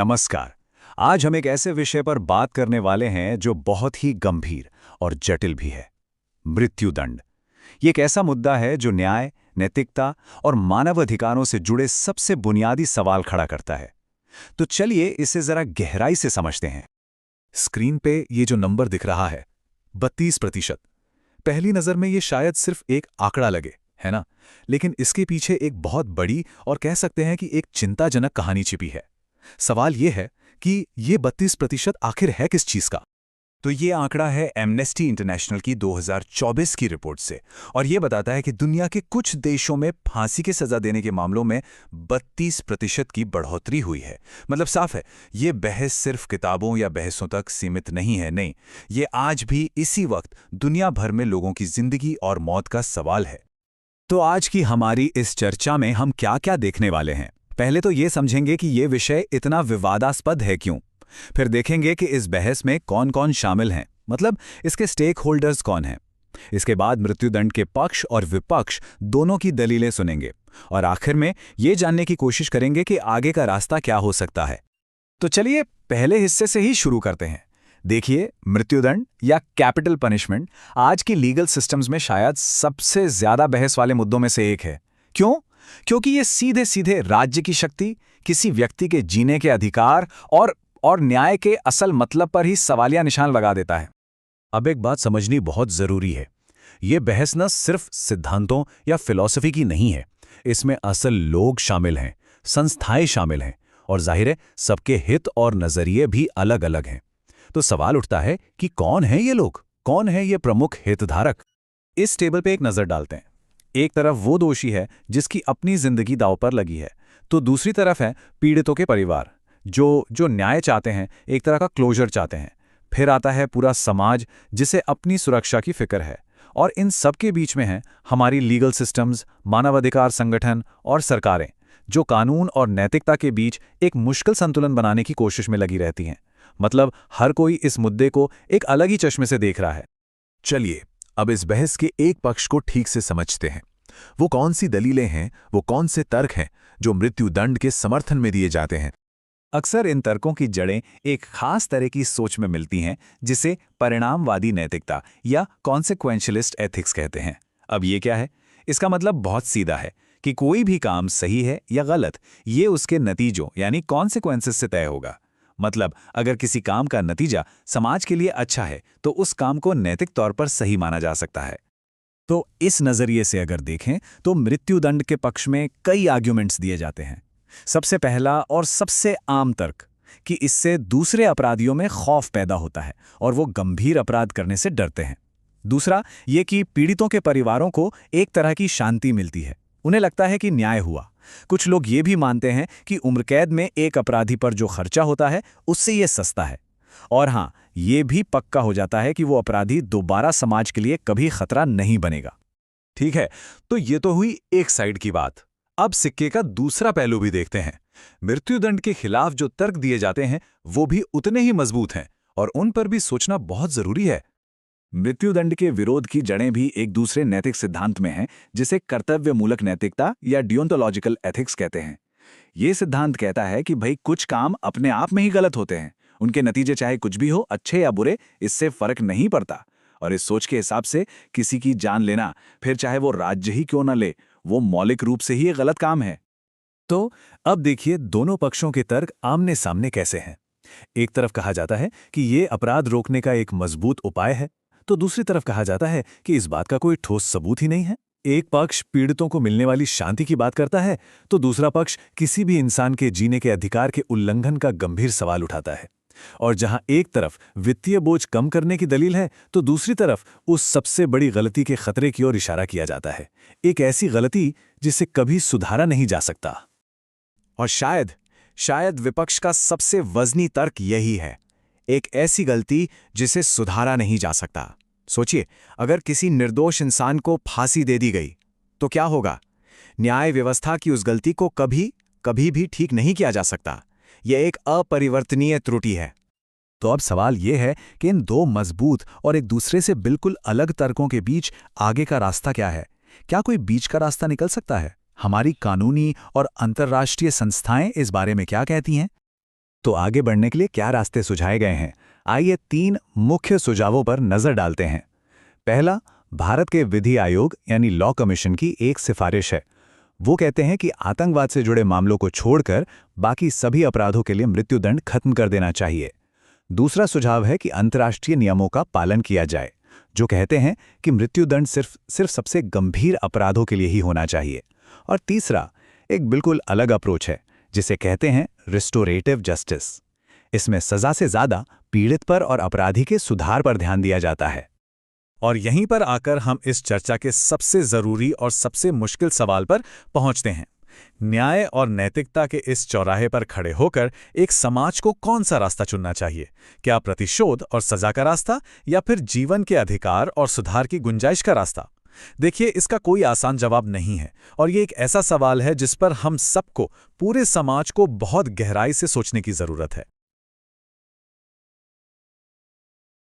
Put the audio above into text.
नमस्कार। आज हम एक ऐसे विषय पर बात करने वाले हैं जो बहुत ही गंभीर और जटिल भी है। मृत्युदंड। ये एक ऐसा मुद्दा है जो न्याय, नैतिकता और मानवाधिकारों से जुड़े सबसे बुनियादी सवाल खड़ा करता है। तो चलिए इसे जरा गहराई से समझते हैं। स्क्रीन पे ये जो नंबर दिख रहा है 32%। पहली नजर में ये शायद सिर्फ एक आंकड़ा लगे, है ना? लेकिन इसके पीछे एक बहुत बड़ी और कह सकते हैं कि एक चिंताजनक कहानी छिपी है। सवाल ये है कि ये 32% आखिर है किस चीज का? तो ये आंकड़ा है एमनेस्टी इंटरनेशनल की 2024 की रिपोर्ट से, और ये बताता है कि दुनिया के कुछ देशों में फांसी की सजा देने के मामलों में 32% की बढ़ोतरी हुई है। मतलब साफ है, ये बहस सिर्फ किताबों या बहसों तक सीमित नहीं है। नहीं, ये आज भी इसी वक्त दुनिया भर में लोगों की जिंदगी और मौत का सवाल है। तो आज की हमारी इस चर्चा में हम क्या-क्या देखने वाले हैं। पहले तो ये समझेंगे कि ये विषय इतना विवादास्पद है क्यों। फिर देखेंगे कि इस बहस में कौन-कौन शामिल हैं, मतलब इसके स्टेक होल्डर्स कौन हैं। इसके बाद मृत्युदंड के पक्ष और विपक्ष दोनों की दलीलें सुनेंगे, और आखिर में ये जानने की कोशिश करेंगे कि आगे का रास्ता क्या हो सकता है। तो चलिए पहले हिस्से से ही शुरू करते हैं। देखिए, मृत्युदंड या कैपिटल पनिशमेंट आज की लीगल सिस्टम्स में शायद सबसे ज्यादा बहस वाले मुद्दों में से एक है। क्यों? क्योंकि ये सीधे सीधे राज्य की शक्ति, किसी व्यक्ति के जीने के अधिकार और न्याय के असल मतलब पर ही सवालिया निशान लगा देता है। अब एक बात समझनी बहुत जरूरी है। ये बहस न सिर्फ सिद्धांतों या फिलॉसफी की नहीं है। इसमें असल लोग शामिल हैं, संस्थाएं शामिल हैं, और जाहिर है सबके हित और नजरिए भी अलग अलग हैं। तो सवाल उठता है कि कौन है ये लोग, कौन है ये प्रमुख हितधारक? इस टेबल पे एक नजर डालते हैं। एक तरफ वो दोषी है जिसकी अपनी जिंदगी दांव पर लगी है, तो दूसरी तरफ है पीड़ितों के परिवार जो न्याय चाहते हैं, एक तरह का क्लोजर चाहते हैं। फिर आता है पूरा समाज जिसे अपनी सुरक्षा की फिक्र है, और इन सब के बीच में है हमारी लीगल सिस्टम्स, मानवाधिकार संगठन और सरकारें, जो कानून और नैतिकता के बीच एक मुश्किल संतुलन बनाने की कोशिश में लगी रहती हैं। मतलब हर कोई इस मुद्दे को एक अलग ही चश्मे से देख रहा है। चलिए अब इस बहस के एक पक्ष को ठीक से समझते हैं। वो कौन सी दलीलें हैं, वो कौन से तर्क हैं जो मृत्युदंड के समर्थन में दिए जाते हैं? अक्सर इन तर्कों की जड़ें एक खास तरह की सोच में मिलती हैं, जिसे परिणामवादी नैतिकता या कॉन्सिक्वेंशलिस्ट एथिक्स कहते हैं। अब ये क्या है? इसका मतलब बहुत सीधा है कि कोई भी काम सही है या गलत, ये उसके नतीजों यानी कॉन्सिक्वेंसेस से तय होगा। मतलब अगर किसी काम का नतीजा समाज के लिए अच्छा है, तो उस काम को नैतिक तौर पर सही माना जा सकता है। तो इस नजरिए से अगर देखें तो मृत्युदंड के पक्ष में कई आर्ग्यूमेंट्स दिए जाते हैं। सबसे पहला और सबसे आम तर्क कि इससे दूसरे अपराधियों में खौफ पैदा होता है और वो गंभीर अपराध करने से डरते हैं। दूसरा ये कि पीड़ितों के परिवारों को एक तरह की शांति मिलती है, उन्हें लगता है कि न्याय हुआ। कुछ लोग ये भी मानते हैं कि उम्रकैद में एक अपराधी पर जो खर्चा होता है उससे ये सस्ता है। और हाँ, ये भी पक्का हो जाता है कि वो अपराधी दोबारा समाज के लिए कभी खतरा नहीं बनेगा। ठीक है, तो ये तो हुई एक साइड की बात। अब सिक्के का दूसरा पहलू भी देखते हैं। मृत्युदंड के खिलाफ जो तर्क दिए जाते हैं वो भी उतने ही मजबूत हैं, और उन पर भी सोचना बहुत जरूरी है। मृत्युदंड के विरोध की जड़ें भी एक दूसरे नैतिक सिद्धांत में हैं, जिसे कर्तव्यमूलक नैतिकता या डियोंटोलॉजिकल एथिक्स कहते हैं। ये सिद्धांत कहता है कि भाई कुछ काम अपने आप में ही गलत होते हैं, उनके नतीजे चाहे कुछ भी हो, अच्छे या बुरे, इससे फर्क नहीं पड़ता। और इस सोच के हिसाब से किसी की जान लेना, फिर चाहे वो राज्य ही क्यों न ले, वो मौलिक रूप से ही एक गलत काम है। तो अब देखिए दोनों पक्षों के तर्क आमने सामने कैसे हैं। एक तरफ कहा जाता है कि ये अपराध रोकने का एक मजबूत उपाय है, तो दूसरी तरफ कहा जाता है कि इस बात का कोई ठोस सबूत ही नहीं है। एक पक्ष पीड़ितों को मिलने वाली शांति की बात करता है, तो दूसरा पक्ष किसी भी इंसान के जीने के अधिकार के उल्लंघन का गंभीर सवाल उठाता है। और जहां एक तरफ वित्तीय बोझ कम करने की दलील है, तो दूसरी तरफ उस सबसे बड़ी गलती के खतरे की ओर इशारा किया जाता है, एक ऐसी गलती जिसे कभी सुधारा नहीं जा सकता। और शायद विपक्ष का सबसे वजनी तर्क यही है, एक ऐसी गलती जिसे सुधारा नहीं जा सकता। सोचिए, अगर किसी निर्दोष इंसान को फांसी दे दी गई तो क्या होगा? न्याय व्यवस्था की उस गलती को कभी भी ठीक नहीं किया जा सकता। यह एक अपरिवर्तनीय त्रुटि है। तो अब सवाल यह है कि इन दो मजबूत और एक दूसरे से बिल्कुल अलग तर्कों के बीच आगे का रास्ता क्या है? क्या कोई बीच का रास्ता निकल सकता है? हमारी कानूनी और अंतर्राष्ट्रीय संस्थाएं इस बारे में क्या कहती हैं? तो आगे बढ़ने के लिए क्या रास्ते सुझाए गए हैं? आइए 3 मुख्य सुझावों पर नजर डालते हैं। पहला, भारत के विधि आयोग यानी लॉ कमीशन की एक सिफारिश है। वो कहते हैं कि आतंकवाद से जुड़े मामलों को छोड़कर बाकी सभी अपराधों के लिए मृत्युदंड खत्म कर देना चाहिए। दूसरा सुझाव है कि अंतर्राष्ट्रीय नियमों का पालन किया जाए, जो कहते हैं कि मृत्युदंड सिर्फ सबसे गंभीर अपराधों के लिए ही होना चाहिए। और तीसरा, एक बिल्कुल अलग अप्रोच है, जिसे कहते हैं रिस्टोरेटिव जस्टिस। इसमें सजा से ज्यादा पीड़ित पर और अपराधी के सुधार पर ध्यान दिया जाता है। और यहीं पर आकर हम इस चर्चा के सबसे जरूरी और सबसे मुश्किल सवाल पर पहुंचते हैं। न्याय और नैतिकता के इस चौराहे पर खड़े होकर एक समाज को कौन सा रास्ता चुनना चाहिए? क्या प्रतिशोध और सजा का रास्ता, या फिर जीवन के अधिकार और सुधार की गुंजाइश का रास्ता? देखिए, इसका कोई आसान जवाब नहीं है, और ये एक ऐसा सवाल है जिस पर हम सबको, पूरे समाज को बहुत गहराई से सोचने की जरूरत है।